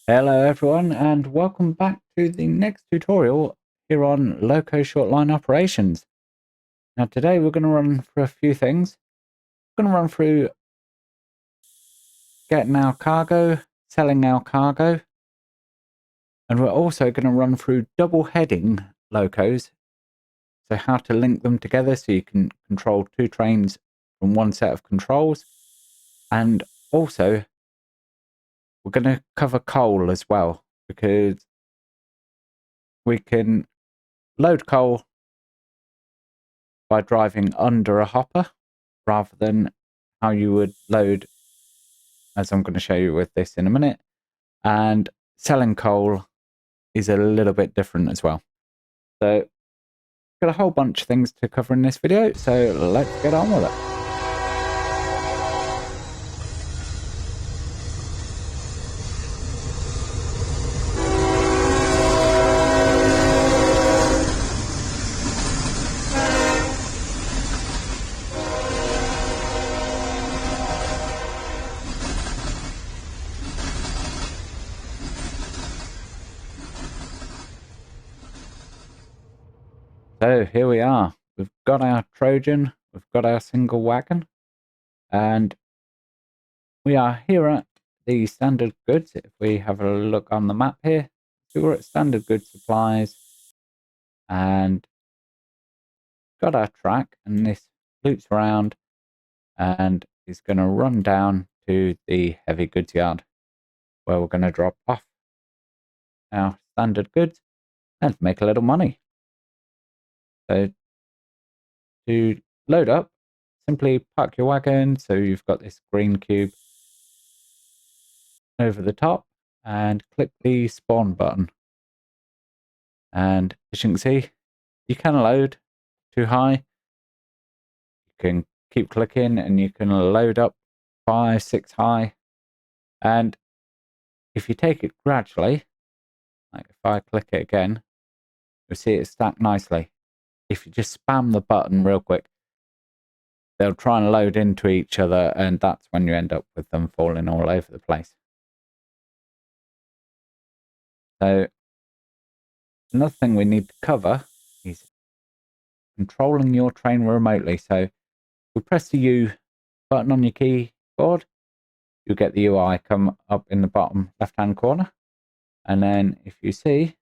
Hello everyone and welcome back to the next tutorial here on Loco Shortline operations. Now today we're going to run through a few things. We're going to run through getting our cargo, selling our cargo, and we're also going to run through double heading locos. So how to link them together so you can control two trains from one set of controls. And also we're going to cover coal as well, because we can load coal by driving under a hopper rather than how you would load, as I'm going to show you with this in a minute. And selling coal is a little bit different as well. So got a whole bunch of things to cover in this video, so let's get on with it. So here we are. We've got our Trojan, we've got our single wagon, and we are here at the standard goods. If we have a look on the map here, so we're at standard goods supplies and got our track, and this loops around and is going to run down to the heavy goods yard where we're going to drop off our standard goods and make a little money. So to load up, simply park your wagon so you've got this green cube over the top and click the spawn button. And as you can see, you can load too high. You can keep clicking and you can load up 5, 6 high. And if you take it gradually, like if I click it again, you'll see it stack nicely. If you just spam the button real quick, they'll try and load into each other, and that's when you end up with them falling all over the place. So another thing we need to cover is controlling your train remotely. So if we press the U button on your keyboard, you'll get the UI come up in the bottom left-hand corner. And then if you see,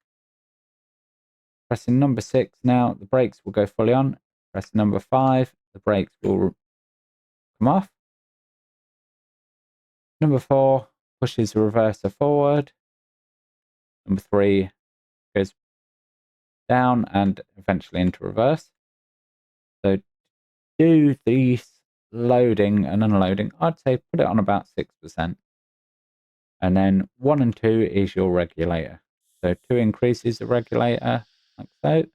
pressing number 6 now, the brakes will go fully on. Press number 5, the brakes will come off. Number 4 pushes the reverser forward. Number 3 goes down and eventually into reverse. So do the loading and unloading, I'd say put it on about 6%. And then 1 and 2 is your regulator. So 2 increases the regulator like so.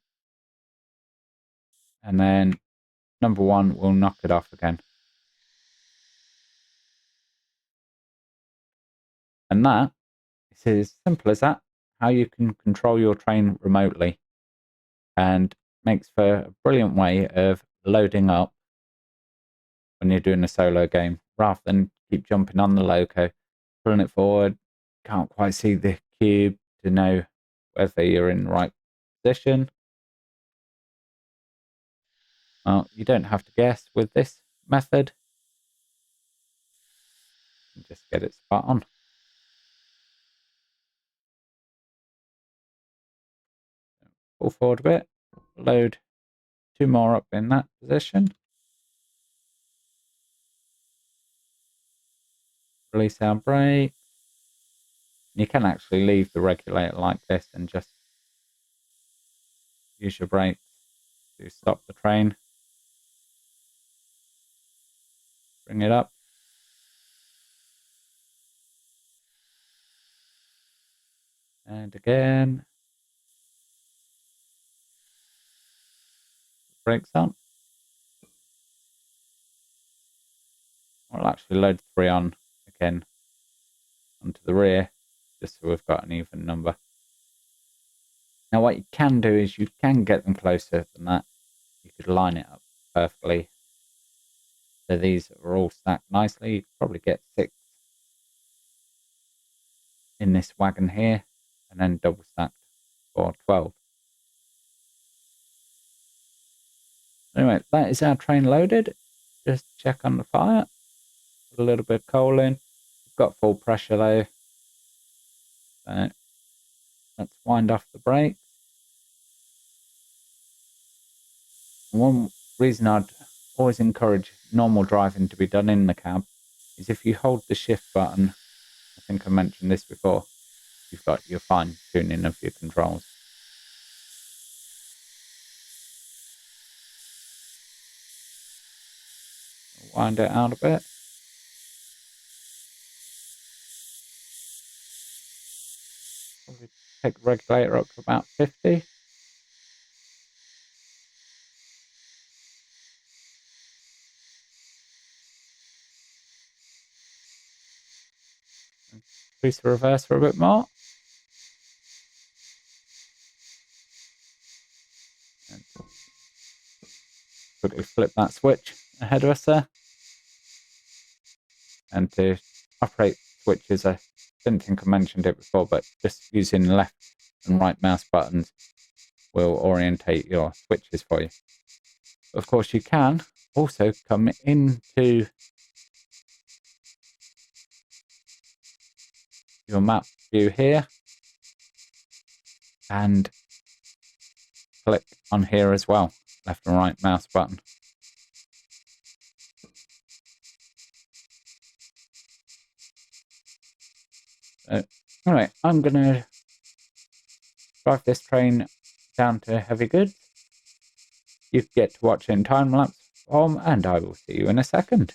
And then number 1 will knock it off again. And that is as simple as that, how you can control your train remotely, and makes for a brilliant way of loading up when you're doing a solo game, rather than keep jumping on the Loco, pulling it forward, can't quite see the cube to know whether you're in the right position. Well, you don't have to guess with this method. You just get it spot on. Pull forward a bit, load 2 more up in that position. Release our brake. You can actually leave the regulator like this and just use your brake to stop the train. Bring it up. And again. Brakes on. We'll actually load 3 on again onto the rear, just so we've got an even number. Now what you can do is you can get them closer than that. You could line it up perfectly. So these are all stacked nicely. You could probably get 6 in this wagon here, and then double stacked for 12. Anyway, that is our train loaded. Just check on the fire. Put a little bit of coal in. We've got full pressure though. So let's wind off the brake. One reason I'd always encourage normal driving to be done in the cab is if you hold the shift button, I think I mentioned this before, you've got your fine tuning of your controls. Wind it out a bit. Probably take the regulator up to about 50. Increase the reverser a bit more. And quickly flip that switch ahead of us there. And to operate switches, I didn't think I mentioned it before, but just using left and right mouse buttons will orientate your switches for you. Of course, you can also come into your map view here and click on here as well, left and right mouse button. So, all right, I'm going to drive this train down to heavy goods. You get to watch in time lapse form, and I will see you in a second.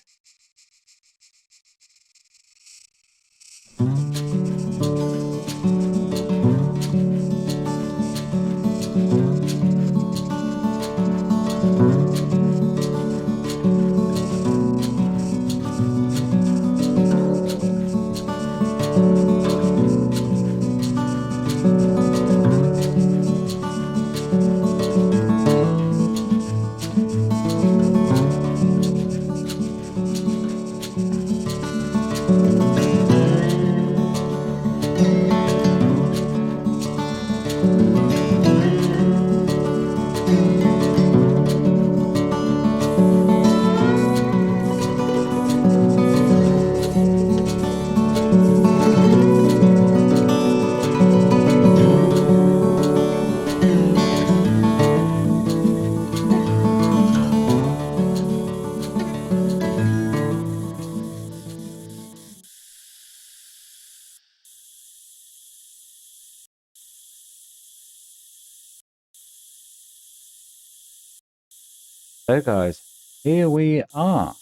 So guys, here we are.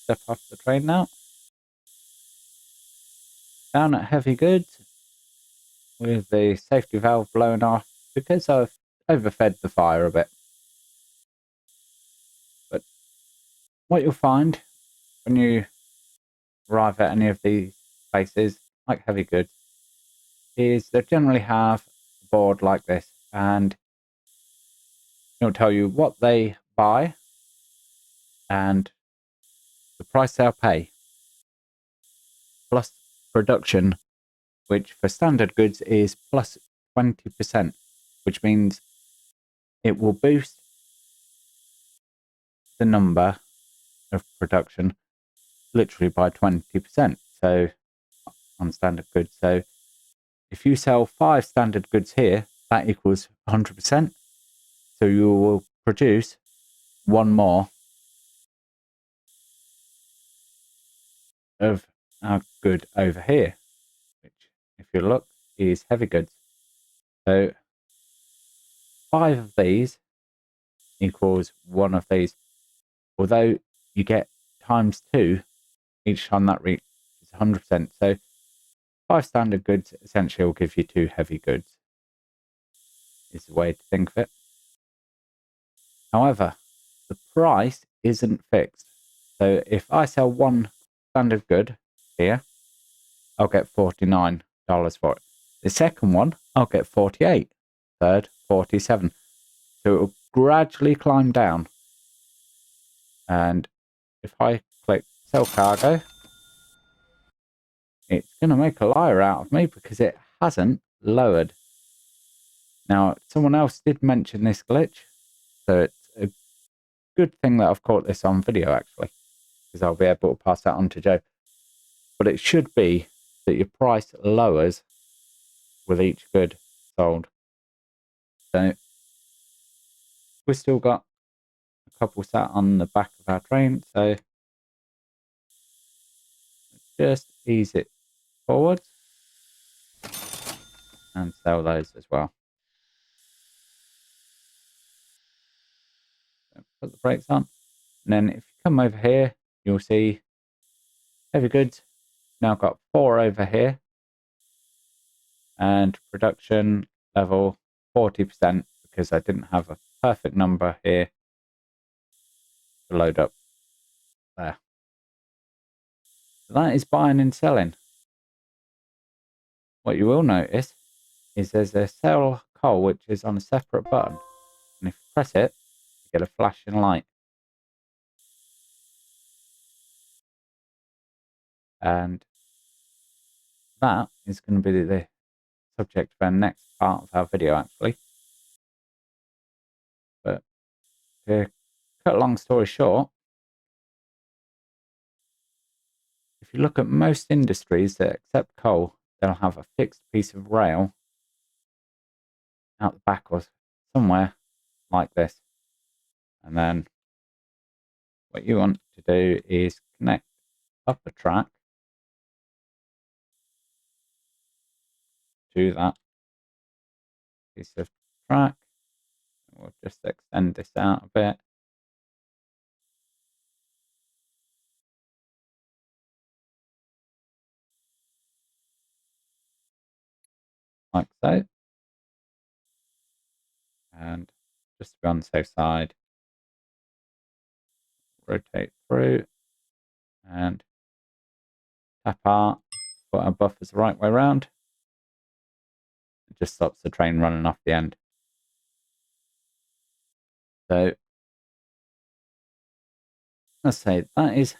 Step off the train now. Down at heavy goods with the safety valve blown off because I've overfed the fire a bit. But what you'll find when you arrive at any of these places, like heavy goods, is they generally have a board like this, and it'll tell you what they buy and the price they'll pay, plus production, which for standard goods is plus 20%, which means it will boost the number of production literally by 20%. So on standard goods. So if you sell 5 standard goods here, that equals 100%. So you will produce 1 more of our good over here, which, if you look, is heavy goods. So 5 of these equals 1 of these. Although you get times 2 each time that reaches 100%. So 5 standard goods essentially will give you 2 heavy goods, is the way to think of it. However, the price isn't fixed. So if I sell 1 standard good here, I'll get $49 for it. The second one, I'll get 48. Third, 47. So it will gradually climb down. And if I click sell cargo, it's going to make a liar out of me because it hasn't lowered. Now, someone else did mention this glitch, so it's a good thing that I've caught this on video, actually, because I'll be able to pass that on to Joe. But it should be that your price lowers with each good sold. So we've still got a couple sat on the back of our train, so just ease it forward and sell those as well. So put the brakes on, and then if you come over here, you'll see heavy goods. Now got 4 over here, and production level 40% because I didn't have a perfect number here to load up there. So that is buying and selling. What you will notice is there's a sell coal which is on a separate button, and if you press it, you get a flashing light. And that is going to be the subject of our next part of our video, actually. But to cut a long story short, if you look at most industries that accept coal, they'll have a fixed piece of rail out the back or somewhere like this. And then what you want to do is connect up a track to that piece of track. We'll just extend this out a bit. Like so. And just to be on the safe side, rotate through and tap R, put our buffers the right way around. It just stops the train running off the end. So let's say that is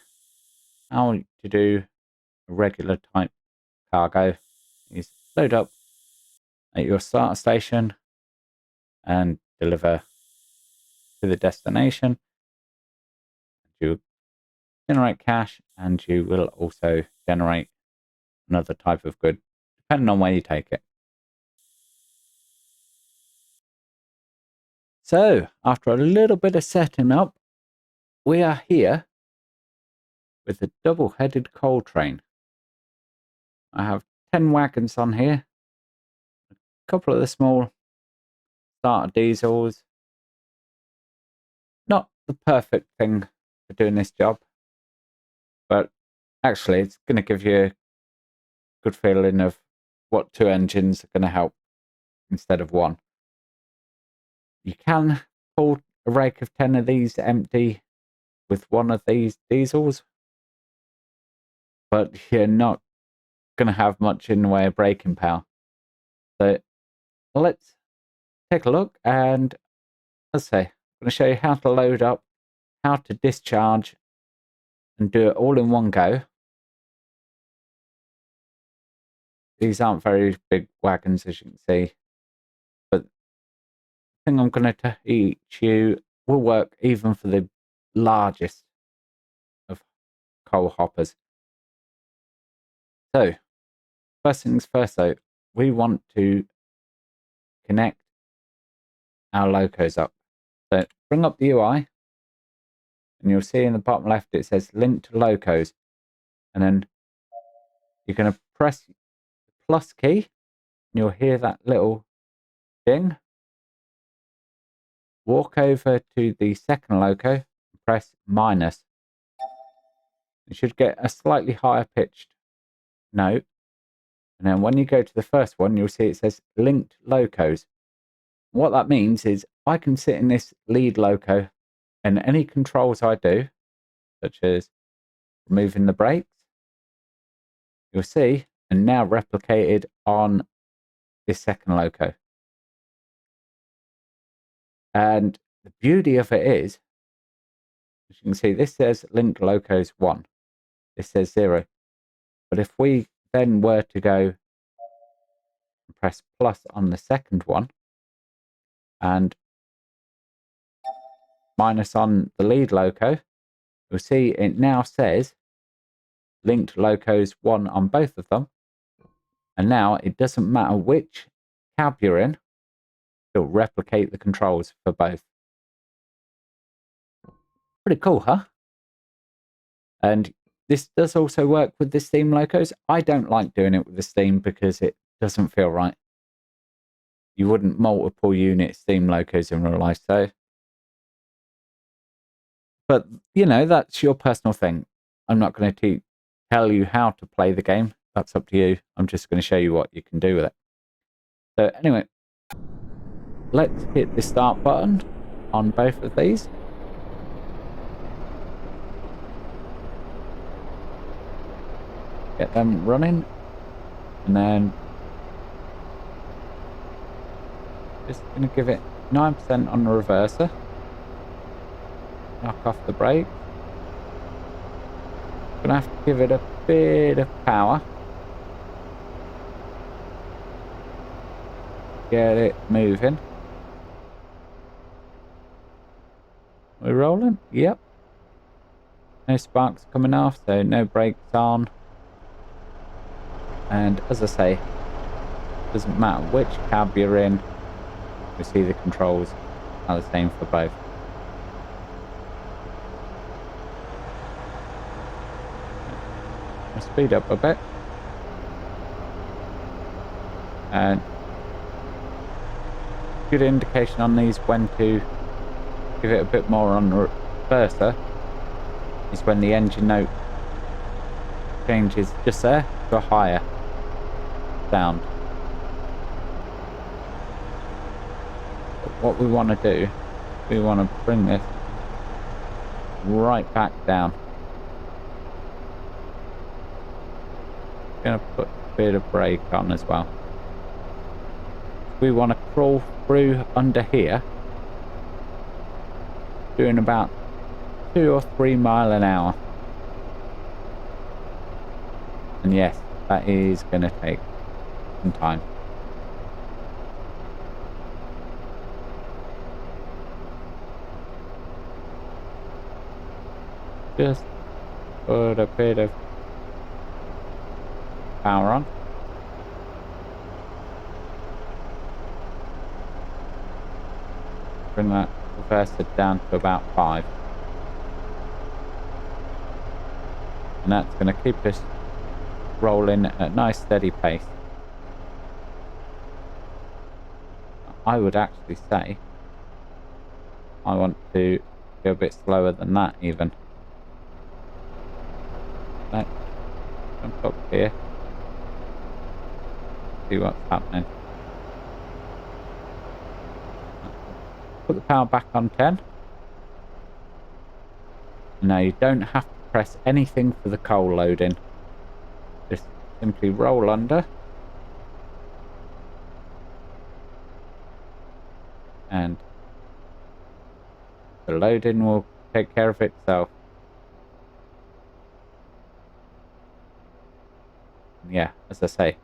how to do a regular type cargo. Is load up at your starter station and deliver to the destination. You generate cash, and you will also generate another type of good, depending on where you take it. So, after a little bit of setting up, we are here with the double-headed coal train. I have 10 wagons on here, a couple of the small starter diesels. Not the perfect thing for doing this job, but actually it's going to give you a good feeling of what 2 engines are going to help instead of 1. You can pull a rake of 10 of these empty with 1 of these diesels, but you're not going to have much in the way of braking power. So let's take a look, and let's say I'm going to show you how to load up, how to discharge, and do it all in one go. These aren't very big wagons, as you can see, but the thing I'm going to teach you will work even for the largest of coal hoppers. So, first things first though, we want to connect our locos up. So, bring up the UI, and you'll see in the bottom left it says link to locos, and then you're going to press the plus key, and you'll hear that little ding. Walk over to the second loco and press minus. You should get a slightly higher pitched note. And then when you go to the first one, you'll see it says linked locos. What that means is I can sit in this lead loco, and any controls I do, such as removing the brakes, you'll see are now replicated on this second loco. And the beauty of it is, as you can see, this says linked locos 1. This says 0. But if we then were to go and press plus on the second one and minus on the lead loco, you'll see it now says linked locos 1 on both of them. And now it doesn't matter which cab you're in, it'll replicate the controls for both. Pretty cool, huh? And this does also work with the Steam locos. I don't like doing it with the Steam because it doesn't feel right. You wouldn't multiple unit Steam locos in real life, so. But, you know, that's your personal thing. I'm not going to tell you how to play the game. That's up to you. I'm just going to show you what you can do with it. So anyway, let's hit the start button on both of these. Get them running. And then just going to give it 9% on the reverser. Knock off the brake. Gonna have to give it a bit of power. Get it moving. We're rolling? Yep. No sparks coming off, so no brakes on. And as I say, doesn't matter which cab you're in, you see the controls are the same for both. I'll speed up a bit. And good indication on these when to give it a bit more on the reverser is when the engine note changes just there to a higher sound. But what we want to do, we want to bring this right back down. Going to put a bit of brake on as well. We want to crawl through under here doing about 2 or 3 miles an hour. And yes, that is going to take some time. Just put a bit of power on. Bring that reverser down to about 5. And that's going to keep us rolling at a nice steady pace. I would actually say I want to go a bit slower than that even. Let's jump up here. See what's happening. Put the power back on 10. Now you don't have to press anything for the coal loading. Just simply roll under. And the loading will take care of itself. Yeah, as I say,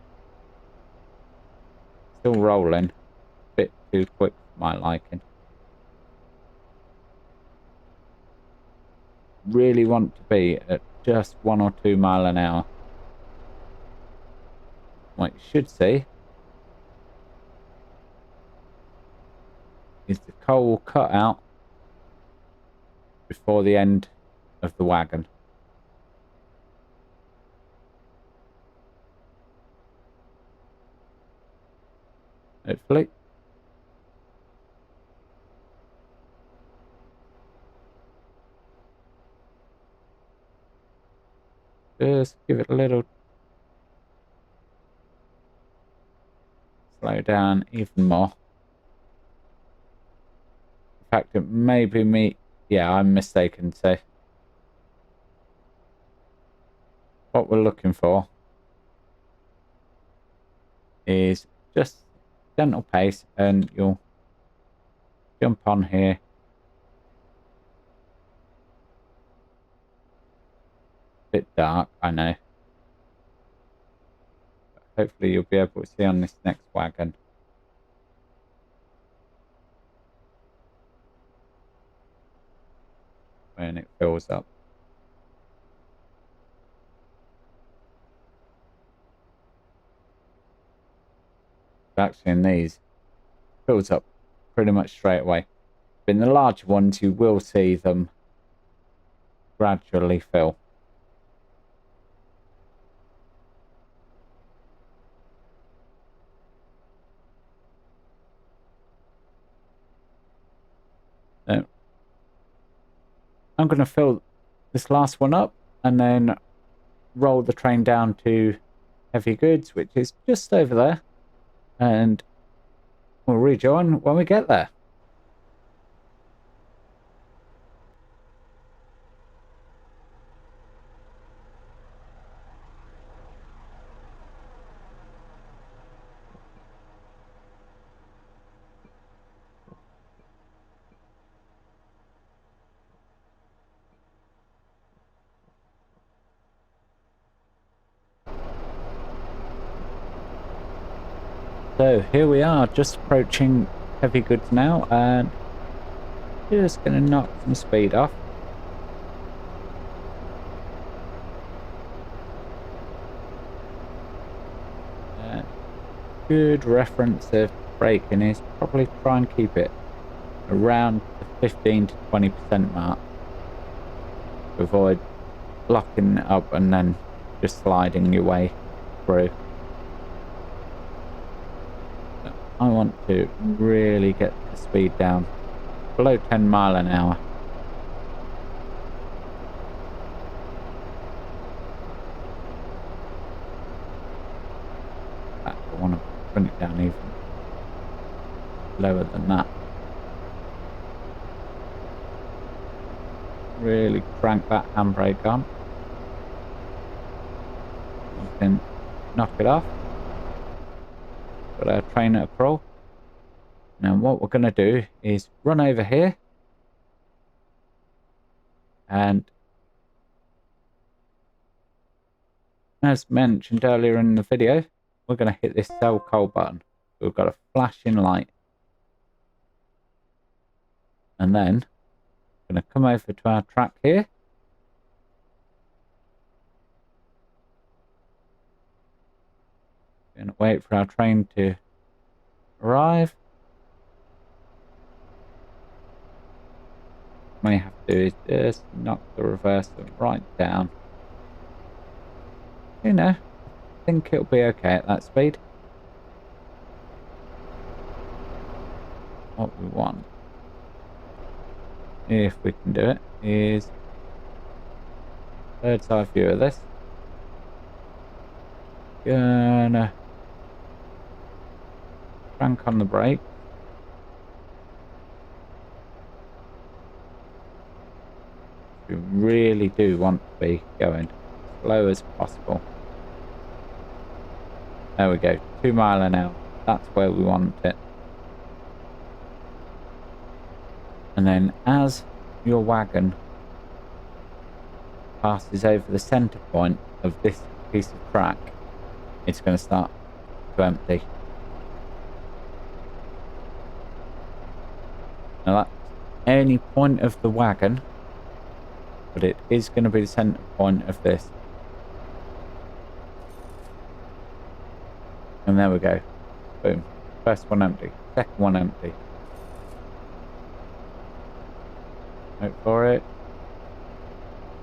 still rolling. A bit too quick for my liking. Really want to be at just 1 or 2 miles an hour. What you should see is the coal will cut out before the end of the wagon. Hopefully. Just give it a little slow down even more. In fact, it may be me. Yeah, I'm mistaken. So what we're looking for is just gentle pace, and you'll jump on here. Bit dark, I know. hopefully you'll be able to see on this next wagon. When it fills up. Actually, in these, fills up pretty much straight away. But in the larger ones, you will see them gradually fill. So, I'm going to fill this last one up and then roll the train down to heavy goods, which is just over there. And we'll rejoin when we get there. So here we are, just approaching heavy goods now, and just going to knock some speed off. Good reference of braking is probably try and keep it around the 15 to 20% mark to avoid locking it up and then just sliding your way through. I want to really get the speed down below 10 mile an hour. I want to bring it down even lower than that. Really crank that handbrake on. You can knock it off. Got our train at a crawl. Now what we're going to do is run over here and, as mentioned earlier in the video, we're going to hit this sell coal button. We've got a flashing light. And then I'm going to come over to our track here. Going to wait for our train to arrive. What we have to do is just knock the reverser right down. You know, I think it'll be okay at that speed. What we want, if we can do it, is bird's eye view of this. Gonna crank on the brake. We really do want to be going as slow as possible. There we go, 2 mile an hour. That's where we want it. And then as your wagon passes over the center point of this piece of track, it's going to start to empty. Now that's any point of the wagon, but it is going to be the center point of this. And there we go. Boom. First one empty. Second one empty. Wait for it.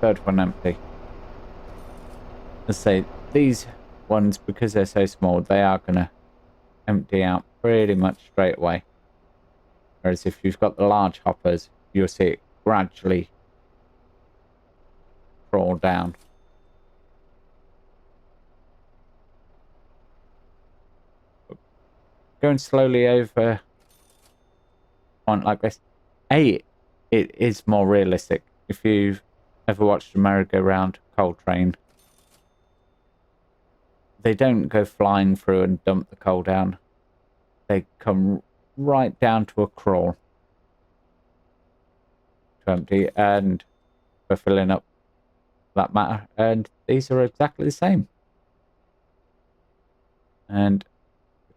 Third one empty. Let's say these ones, because they're so small, they are going to empty out pretty much straight away. Whereas if you've got the large hoppers, you'll see it gradually crawl down. Going slowly over a point like this, it is more realistic. If you've ever watched a merry-go-round coal train, they don't go flying through and dump the coal down. They come right down to a crawl to empty, and we're filling up that matter, and these are exactly the same. And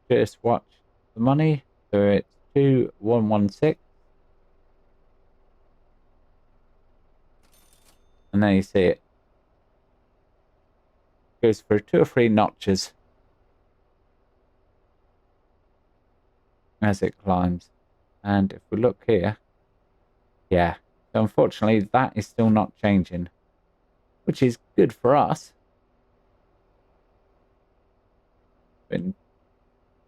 just watch the money. So it's 2116. And there you see it. Goes through 2 or 3 notches as it climbs. And if we look here, yeah. So unfortunately, that is still not changing, which is good for us. But in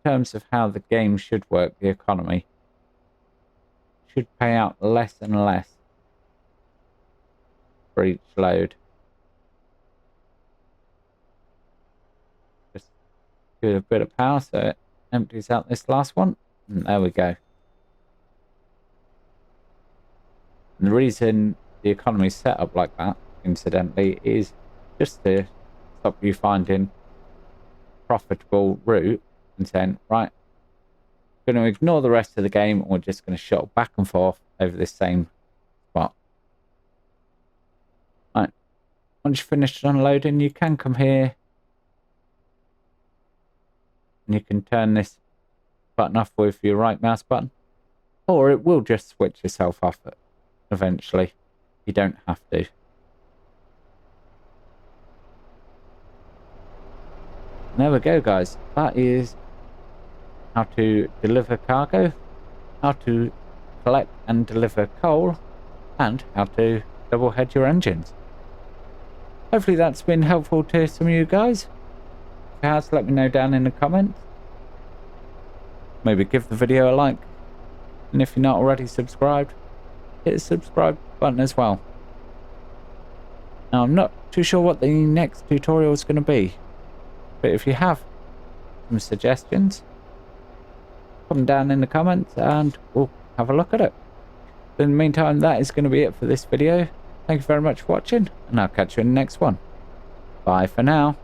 terms of how the game should work, the economy should pay out less and less for each load. Just give it a bit of power so it empties out this last one. And there we go. And the reason the economy is set up like that, incidentally, is just to stop you finding profitable route and saying, right, going to ignore the rest of the game and we're just going to shuttle back and forth over this same spot. Right. Once you've finished unloading, you can come here and you can turn this button off with your right mouse button, or it will just switch itself off eventually. You don't have to. And there we go, guys. That is how to deliver cargo, how to collect and deliver coal, and how to double head your engines. Hopefully that's been helpful to some of you guys. If it has, let me know down in the comments. Maybe give the video a like, and if you're not already subscribed, hit the subscribe button as well. Now, I'm not too sure what the next tutorial is going to be, but if you have some suggestions, put them down in the comments and we'll have a look at it. In the meantime, that is going to be it for this video. Thank you very much for watching, and I'll catch you in the next one. Bye for now.